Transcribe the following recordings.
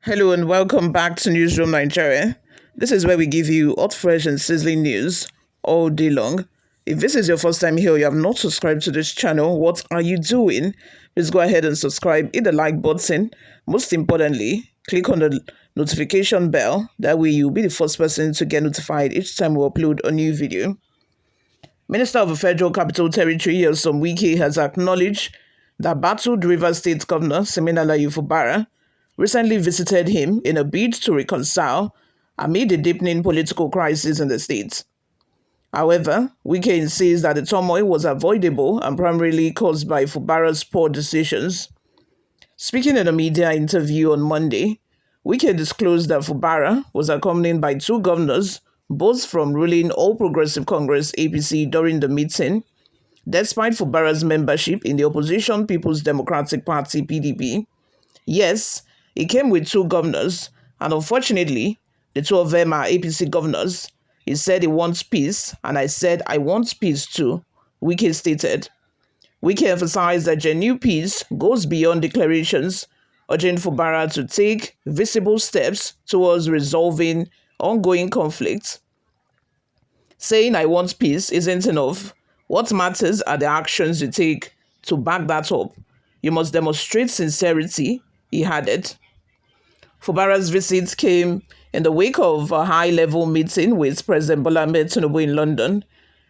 Hello and welcome back to Newsroom Nigeria. This is where we give you hot, fresh, and sizzling news all day long. If this is your first time here, you have not subscribed to this channel, what are you doing? Please go ahead and subscribe, hit the like button. Most importantly, click on the notification bell. That way you'll be the first person to get notified each time we upload a new video. Minister of the Federal Capital Territory, Wike, has acknowledged that battled Rivers State Governor Siminalayi Fubara recently visited him in a bid to reconcile amid the deepening political crisis in the state. However, Wike insists that the turmoil was avoidable and primarily caused by Fubara'S poor decisions. Speaking in a media interview on Monday, Wike disclosed that Fubara was accompanied by two governors, both from ruling All Progressive Congress (APC) during the meeting, despite Fubara'S membership in the opposition People's Democratic Party (PDP). Yes, he came with two governors, and unfortunately, the two of them are APC governors. He said he wants peace, and I said I want peace too, Wike stated. Wike emphasized that genuine peace goes beyond declarations, urging Fubara to take visible steps towards resolving ongoing conflicts. Saying I want peace isn't enough. What matters are the actions you take to back that up. You must demonstrate sincerity, he added. Fubara'S visit came in the wake of a high-level meeting with President Bola Ahmed Tinubu in London.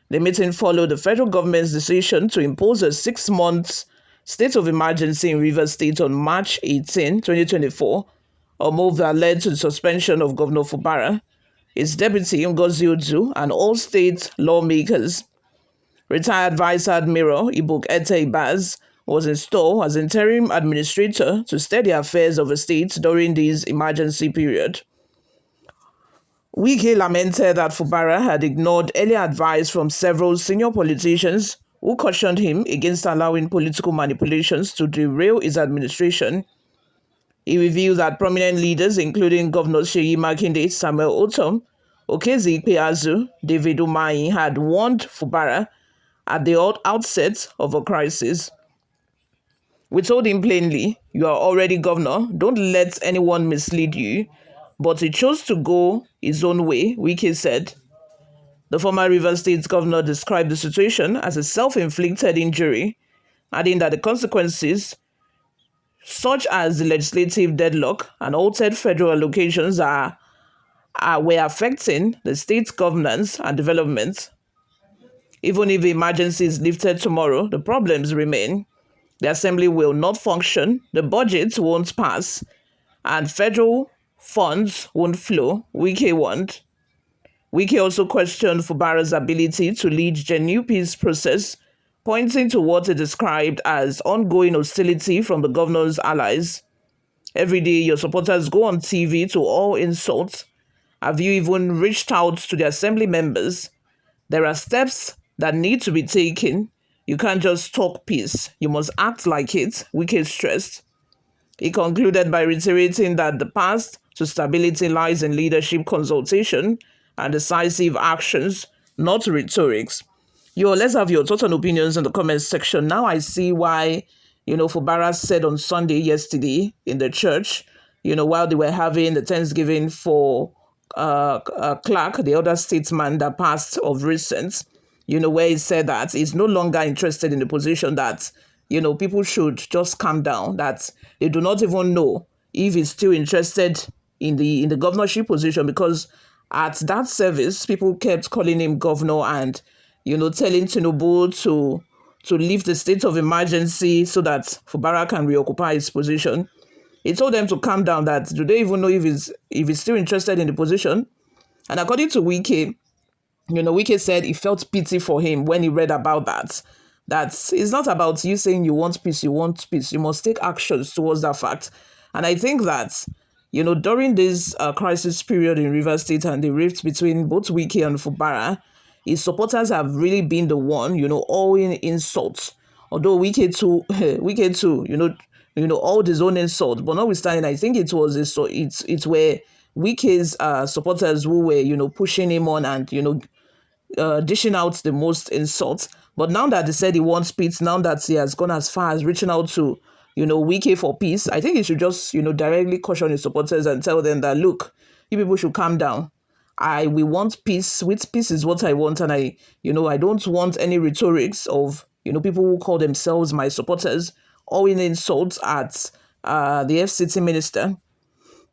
The meeting followed the federal government's decision to impose a 6-month state of emergency in Rivers State on March 18, 2024, a move that led to the suspension of Governor Fubara, his deputy Ngozi Odu, and all state lawmakers. Retired Vice Admiral Ibuk Ete Ibaz was installed as interim administrator to steer the affairs of the state during this emergency period. Wike lamented that Fubara had ignored earlier advice from several senior politicians who cautioned him against allowing political manipulations to derail his administration. He revealed that prominent leaders, including Governors Seyi Makinde, Samuel Otom, Okezie Ikpeazu, David Umahi, had warned Fubara at the outset of a crisis. We told him plainly, you are already governor, don't let anyone mislead you. But he chose to go his own way, Wike said. The former Rivers State governor described the situation as a self-inflicted injury, adding that the consequences, such as the legislative deadlock and altered federal allocations, were affecting the state's governance and development. Even if the emergency is lifted tomorrow, the problems remain. The assembly will not function, the budget won't pass, and federal funds won't flow, Wike warned. Wike also questioned Fubara'S ability to lead genuine peace process, pointing to what he described as ongoing hostility from the governor's allies. Every day, your supporters go on TV to all insults. Have you even reached out to the assembly members? There are steps that need to be taken. You can't just talk peace. You must act like it, Wike stressed. He concluded by reiterating that the path to stability lies in leadership consultation and decisive actions, not rhetorics. Let's have your thoughts and opinions in the comments section. Now I see why, Fubara said on Sunday yesterday in the church, while they were having the Thanksgiving for Clark, the other statesman that passed of recent, where he said that he's no longer interested in the position that, people should just calm down, that they do not even know if he's still interested in the governorship position, because at that service, people kept calling him governor and, telling Tinubu to leave the state of emergency so that Fubara can reoccupy his position. He told them to calm down, that do they even know if he's still interested in the position? And according to Wike, Wike said he felt pity for him when he read about that. That it's not about you saying you want peace, you want peace. You must take actions towards that fact. And I think that, during this crisis period in Rivers State and the rift between both Wike and Fubara, his supporters have really been the one, all in insults. Although Wike too, all his own insults. But notwithstanding, I think it's where Wike's supporters who were, pushing him on and, dishing out the most insults. But now that they said he wants peace, now that he has gone as far as reaching out to, Wike for peace, I think he should just, directly caution his supporters and tell them that, look, you people should calm down. We want peace. With peace is what I want. And I don't want any rhetorics of, people who call themselves my supporters or in insults at the FCT minister,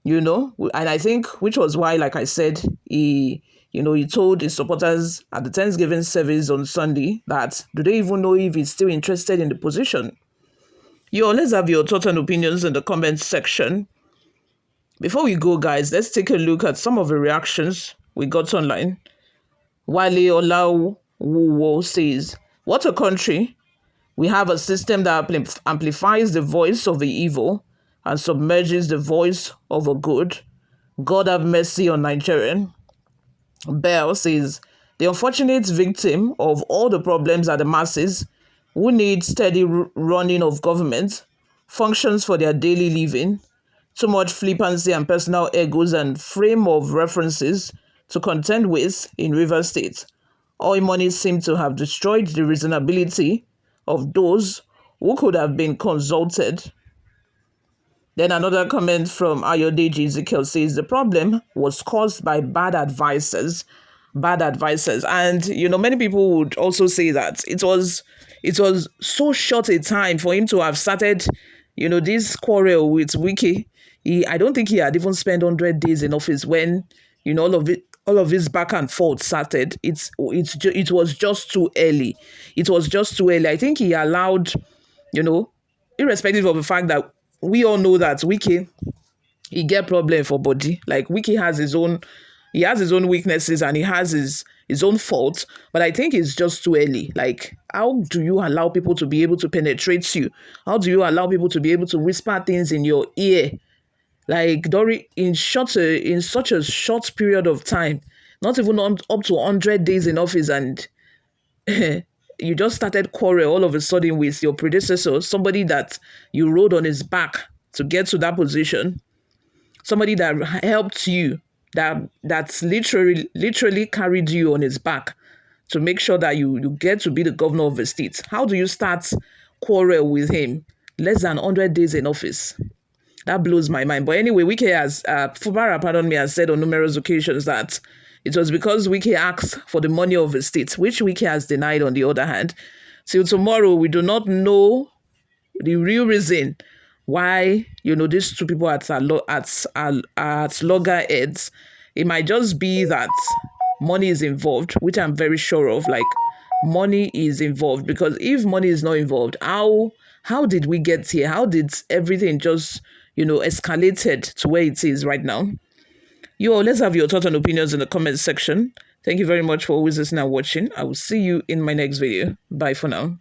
and I think, which was why, like I said, he told his supporters at the Thanksgiving service on Sunday that, do they even know if he's still interested in the position? Let's have your thoughts and opinions in the comments section. Before we go, guys, let's take a look at some of the reactions we got online. Wale Olawuwo says, what a country. We have a system that amplifies the voice of the evil and submerges the voice of a good. God have mercy on Nigeria. Bell says, the unfortunate victim of all the problems are the masses who need steady running of government, functions for their daily living, too much flippancy and personal egos and frame of references to contend with in Rivers State. Oil money seemed to have destroyed the reasonability of those who could have been consulted. Then another comment from Ayodeji Ezekiel says the problem was caused by bad advisors. And many people would also say that it was so short a time for him to have started this quarrel with Wike. I don't think he had even spent 100 days in office when all of his back and forth started. It was just too early. It was just too early. I think he allowed, irrespective of the fact that we all know that Wike, he get problem for body. Like Wike has his own weaknesses and he has his own faults. But I think it's just too early. Like, how do you allow people to be able to penetrate you? How do you allow people to be able to whisper things in your ear? Like Dory, in such a short period of time, not even up to 100 days in office, and you just started quarrel all of a sudden with your predecessor, somebody that you rode on his back to get to that position, somebody that helped you, that's literally carried you on his back to make sure that you get to be the governor of the state. How do you start quarrel with him less than 100 days in office? That blows my mind. But anyway, Wike has said on numerous occasions that it was because Wike asked for the money of the state, which Wike has denied on the other hand. Till tomorrow, we do not know the real reason why, these two people at loggerheads. It might just be that money is involved, which I'm very sure of. Like, money is involved, because if money is not involved, how did we get here? How did everything just escalated to where it is right now? Let's have your thoughts and opinions in the comments section. Thank you very much for always listening and watching. I will see you in my next video. Bye for now.